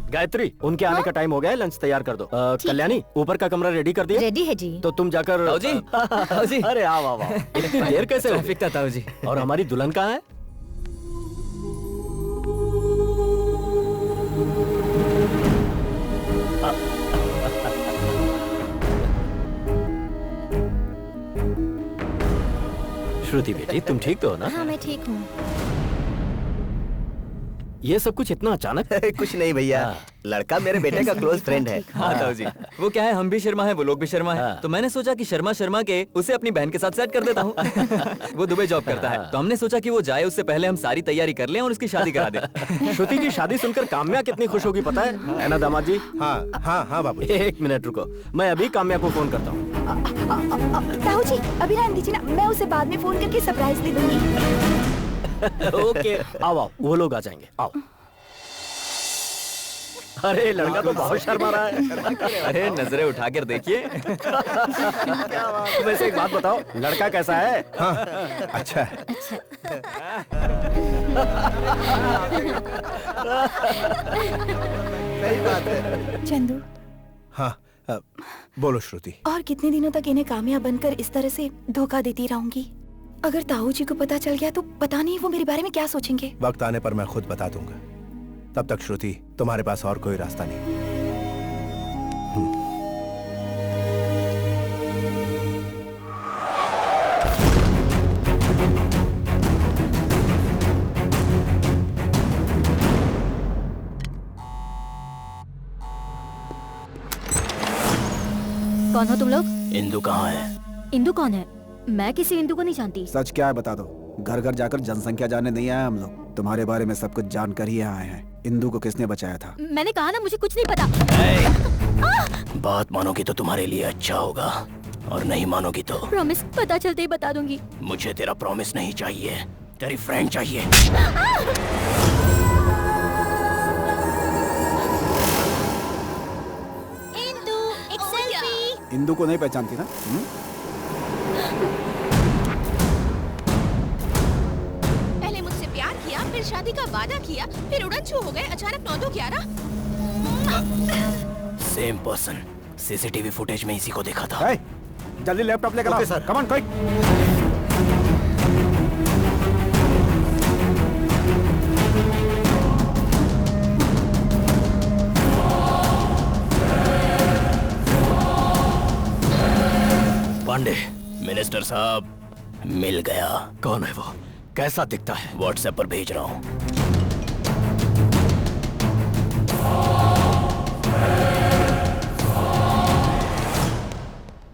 गायत्री, उनके आने का टाइम हो गया है, लंच तैयार कर दो। कल्याणी, ऊपर का कमरा रेडी कर दिया? रेडी है जी। तो तुम जाकर। ताऊ जी, ताऊ जी। अरे आओ आओ आओ। इतनी देर कैसे हो गई? ट्रैफिक था ताऊ जी। और हमारी दुल्हन कहाँ है? श्रुति बेटी, तुम ठीक तो हो ना? हाँ मैं ठीक हूँ। ये सब कुछ इतना अचानक? कुछ नहीं भैया, लड़का मेरे बेटे का क्लोज फ्रेंड है। हाँ ताऊ जी, वो क्या है, हम भी शर्मा है, वो लोग भी शर्मा है, तो मैंने सोचा कि शर्मा शर्मा के उसे अपनी बहन के साथ सेट कर देता हूँ। वो दुबई जॉब करता है, तो हमने सोचा कि वो जाए उससे पहले हम सारी तैयारी कर लें और उसकी शादी करा दें। श्रुति की शादी सुनकर काम्या कितनी खुश होगी पता है ना दामाद जी? हाँ हाँ हाँ बाबू। एक मिनट रुको, मैं अभी काम्या को फोन करता हूँ। ताऊ जी अभी रहने दीजिए ना, मैं उसे बाद में फोन करके सरप्राइज दे दूंगी। ओके, आओ आओ, वो लोग आ जाएंगे, आओ। अरे लड़का तो बहुत शर्मा रहा है। अरे नजरें उठाकर देखिए। वैसे एक बात बताओ, लड़का कैसा है? हाँ, अच्छा है। सही बात है। चंदू। हाँ, बोलो श्रुति। और कितने दिनों तक इन्हें कामयाब बनकर इस तरह से धोखा देती रहूंगी? अगर ताऊ जी को पता चल गया तो पता नहीं वो मेरे बारे में क्या सोचेंगे। वक्त आने पर मैं खुद बता दूंगा। तब तक श्रुति, तुम्हारे पास और कोई रास्ता नहीं। कौन हो तुम लोग? इंदु कहाँ है? इंदु कौन है? मैं किसी इंदु को नहीं जानती। सच क्या है बता दो। घर घर जाकर जनसंख्या जानने नहीं आए हम लोग, तुम्हारे बारे में सब कुछ जानकर ही आए हैं। इंदु को किसने बचाया था? मैंने कहा ना मुझे कुछ नहीं पता। बात मानोगी तो तुम्हारे लिए अच्छा होगा, और नहीं मानोगी तो प्रॉमिस, पता चलते ही बता दूंगी। मुझे तेरा प्रॉमिस नहीं चाहिए, तेरी फ्रेंड चाहिए। इंदु, एक सेल्फी। इंदु को नहीं पहचानती ना? पहले मुझसे प्यार किया, फिर शादी का वादा किया, फिर उड़न छू हो गए अचानक 9-2-11। सेम पर्सन, सीसीटीवी फुटेज में इसी को देखा था। hey, जल्दी लैपटॉप लेकर आओ sir. Come on quick. Pandey, minister साहब मिल गया। कौन है वो? कैसा दिखता है? व्हाट्सएप पर भेज रहा हूँ।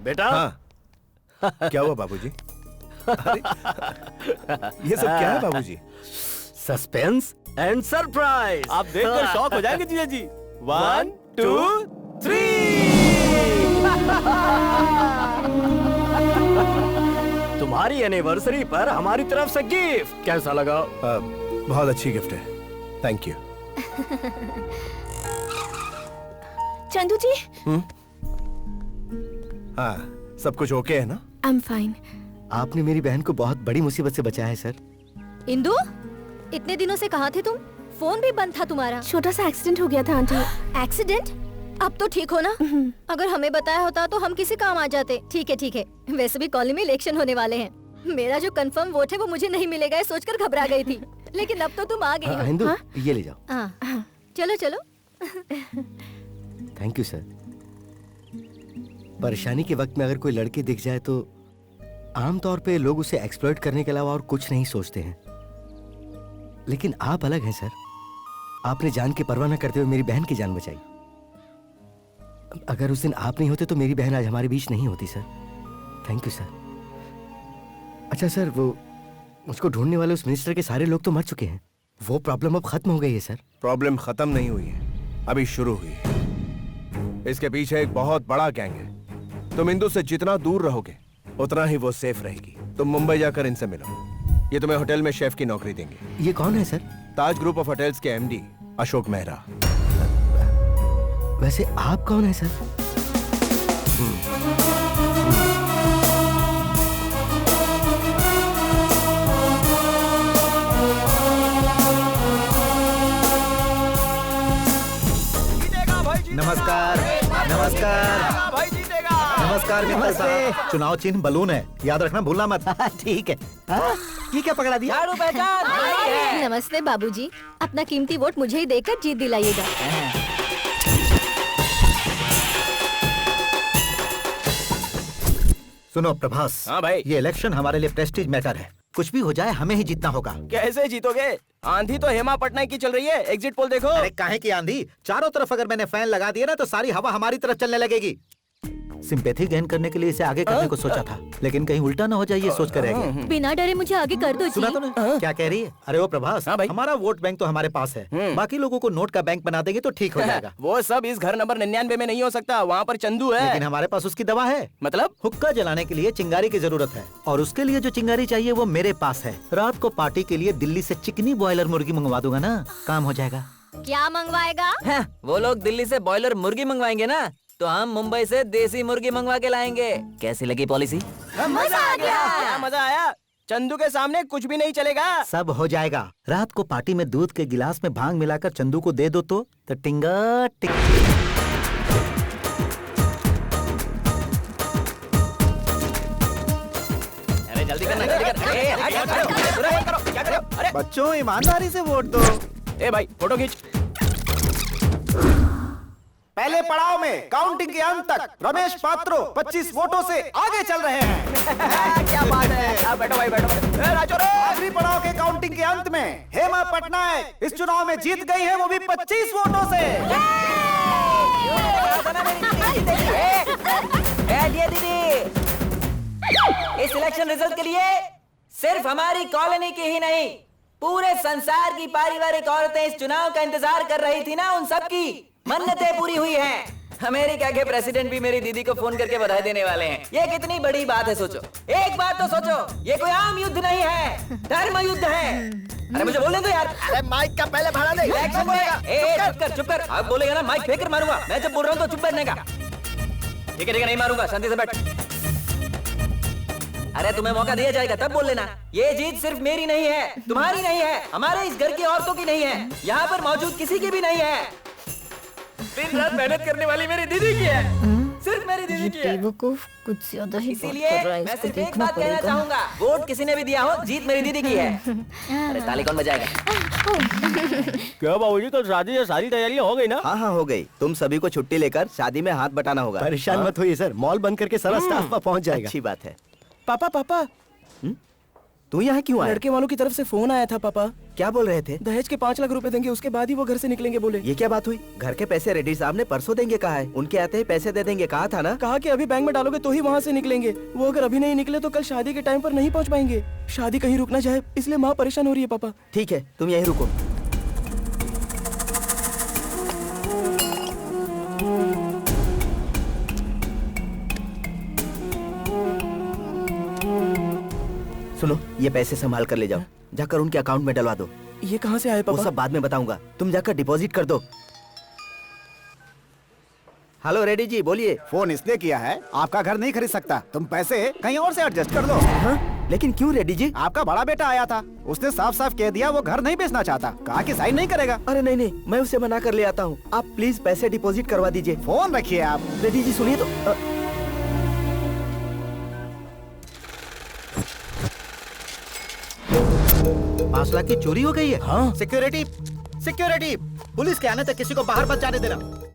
बेटा। हाँ। क्या हुआ बाबूजी? ये सब क्या है बाबूजी? Suspense and surprise. आप देखकर शॉक हो जाएंगे जीजा जी। 1 2 3। तुम्हारी एनिवर्सरी पर हमारी तरफ से गिफ्ट कैसा लगा? बहुत अच्छी गिफ्ट है, थैंक यू। चंदू जी। हाँ, सब कुछ ओके है ना? I am fine. आपने मेरी बहन को बहुत बड़ी मुसीबत से बचाया है सर। इंदु, इतने दिनों से कहाँ थे तुम? फोन भी बंद था तुम्हारा। छोटा सा एक्सीडेंट हो गया था आंटी। एक्सीडेंट? अब तो ठीक हो ना? अगर हमें बताया होता तो हम किसी काम आ जाते। ठीक है ठीक है। वैसे भी कॉलेज में इलेक्शन होने वाले हैं। मेरा जो कंफर्म वोट है वो मुझे नहीं मिलेगा, सोचकर घबरा गई थी। लेकिन अब तो तुम आ गई हो। हिंदू, ये ले जाओ। चलो चलो। Thank you sir. परेशानी के वक्त में अगर कोई लड़की दिख जाए तो आमतौर पे लोग उसे एक्सप्लॉइट करने के अलावा और कुछ नहीं सोचते हैं, लेकिन आप अलग हैं सर। आपने जान की परवाह न करते हुए मेरी बहन की जान बचाई। अगर उस दिन आप नहीं होते तो मेरी बहन आज हमारे बीच नहीं होती सर। Thank you sir. अच्छा सर, वो उसको ढूंढने वाले उस मिनिस्टर के सारे लोग तो मर चुके हैं। वो प्रॉब्लम अब खत्म हो गई है सर। प्रॉब्लम खत्म नहीं हुई है, अभी शुरू हुई है। इसके पीछे एक बहुत बड़ा गैंग है। तुम इंदु से जितना दूर रहोगे उतना ही वो सेफ रहेगी। तुम मुंबई जाकर इनसे मिलो, ये तुम्हें होटल में शेफ की नौकरी देंगे। ये कौन है sir? Taj group of hotels के एमडी अशोक मेहरा। वैसे आप कौन है सर? नमस्कार नमस्कार भाई जीतेगा। नमस्कार मित्तर साहब। चुनाव चिन्ह बलून है, याद रखना भूलना मत। ठीक है। हाँ? ये क्या पकड़ा दिया? नमस्ते बाबूजी, अपना कीमती वोट मुझे ही देकर जीत दिलाइएगा। सुनो प्रभास। हाँ भाई। ये इलेक्शन हमारे लिए प्रेस्टीज मैटर है। कुछ भी हो जाए हमें ही जीतना होगा। कैसे जीतोगे? आंधी तो हेमा पटनायक की चल रही है, एग्जिट पोल देखो। अरे काहे की आंधी, चारों तरफ अगर मैंने फैन लगा दिया ना तो सारी हवा हमारी तरफ चलने लगेगी। सिंपैथी गेन करने के लिए इसे आगे करने को सोचा था, लेकिन कहीं उल्टा ना हो जाए ये सोच कर रह गया। बिना डरे मुझे आगे कर दो सुना जी। तूने? क्या कह रही है? अरे वो प्रभास, हाँ भाई। हमारा वोट बैंक तो हमारे पास है, बाकी लोगों को नोट का बैंक बना देंगे तो ठीक हो जाएगा। वो सब इस घर नंबर 99 में नहीं हो सकता, वहाँ पर चंदू है। लेकिन हमारे पास उसकी दवा है। मतलब? हुक्का जलाने के लिए चिंगारी की जरूरत है, और उसके लिए जो चिंगारी चाहिए वो मेरे पास है। रात को पार्टी के लिए दिल्ली से चिकनी बॉयलर मुर्गी मंगवा दूंगा ना, काम हो जाएगा। क्या मंगवाएगा? वो लोग दिल्ली से बॉयलर मुर्गी मंगवाएंगे ना, तो हम मुंबई से देसी मुर्गी मंगवा के लाएंगे। कैसी लगी पॉलिसी? मजा आ गया। क्या मजा आया? चंदू के सामने कुछ भी नहीं चलेगा। सब हो जाएगा। रात को पार्टी में दूध के गिलास में भांग मिलाकर चंदू को दे दो तो टिंगा टिक। अरे जल्दी करना, जल्दी कर। ए, हट, हट, हट, पूरा बंद करो। क्या कर रहे हो? अरे बच्चों ईमानदारी से वोट दो। ए भाई फोटो खींच। पहले पड़ाव में काउंटिंग के अंत तक रमेश पात्रो 25 वोटों से आगे चल रहे हैं। क्या बात है? बैठो भाई बैठो। ए, राजू रे। आखिरी पड़ाव के काउंटिंग के अंत में हेमा पटनायक इस चुनाव में जीत गई है, वो भी 25 वोटों से। दीदी, इस इलेक्शन रिजल्ट के लिए सिर्फ हमारी कॉलोनी की ही नहीं, पूरे संसार की पारिवारिक औरतें इस चुनाव का इंतजार कर रही थी ना, उन सब की मन्नतें पूरी हुई हैं। अमेरिका के प्रेसिडेंट भी मेरी दीदी को फोन करके बधाई देने वाले हैं। ये कितनी बड़ी बात है, सोचो। एक बात तो सोचो, ये कोई आम युद्ध नहीं है, धर्म युद्ध है। अरे मुझे बोलने दो यार। अरे माइक का पहले भाड़ा दे। इलेक्शन में चुप कर। अब बोलेगा ना माइक फेंक कर मारूंगा। मैं जब बोल रहा हूँ तो चुप बैठने का। ठीक है नहीं मारूंगा, शांति से बैठ। अरे तुम्हें मौका दिया जाएगा तब बोल लेना। ये जीत सिर्फ मेरी नहीं है, तुम्हारी नहीं है, हमारे इस घर की औरतों की नहीं है, यहाँ पर मौजूद किसी की भी नहीं है। दिन रात मेहनत करने वाली मेरी दीदी की है, सिर्फ मेरी दीदी की है। बेवकूफ कुछ ज्यादा ही इसीलिए मैं सिर्फ एक बात कहना चाहूंगा, वोट किसी ने भी दिया हो, जीत मेरी दीदी की है। अरे ताली कौन बजाएगा? क्या बाबूजी, कल शादी है, सारी तैयारियां हो गई ना? हाँ हाँ हो गई। तुम सभी को छुट्टी लेकर शादी में हाथ बटाना होगा। परेशान मत होइए सर, मॉल बंद करके सारा स्टाफ वहाँ पहुँच जाएगा। अच्छी बात है। पापा पापा, तू यहाँ क्यों आया? लड़के वालों की तरफ से फोन आया था पापा। क्या बोल रहे थे? दहेज के 5 लाख रुपए देंगे, उसके बाद ही वो घर से निकलेंगे बोले। ये क्या बात हुई? घर के पैसे रेड्डी साहब ने परसों देंगे कहा है, उनके आते ही पैसे दे देंगे कहा था ना। कहा कि अभी बैंक में डालोगे तो ही वहाँ से निकलेंगे। वो अगर अभी नहीं निकले तो कल शादी के टाइम पर नहीं पहुँच पाएंगे। शादी कहीं रुक ना जाए, इसलिए माँ परेशान हो रही है पापा। ठीक है तुम यहीं रुको। सुनो, ये पैसे संभाल कर ले जाओ, जाकर उनके अकाउंट में डलवा दो। ये कहाँ से आए वो पापा? सब बाद में बताऊंगा, तुम जाकर डिपॉजिट कर दो। हेलो रेड्डी जी, बोलिए। फोन इसलिए किया है, आपका घर नहीं खरीद सकता, तुम पैसे कहीं और से एडजस्ट कर दो। हाँ? लेकिन क्यों रेड्डी जी? आपका बड़ा बेटा आया था, उसने साफ साफ कह दिया वो घर नहीं बेचना चाहता, कहा कि साइन नहीं करेगा। अरे नहीं नहीं, मैं उसे मना कर ले आता हूँ। आप प्लीज पैसे डिपॉजिट करवा दीजिए। फोन रखिए आप। रेड्डी जी सुनिए तो। 5 लाख की चोरी हो गई है। हाँ। सिक्योरिटी सिक्योरिटी, पुलिस के आने तक किसी को बाहर मत जाने देना।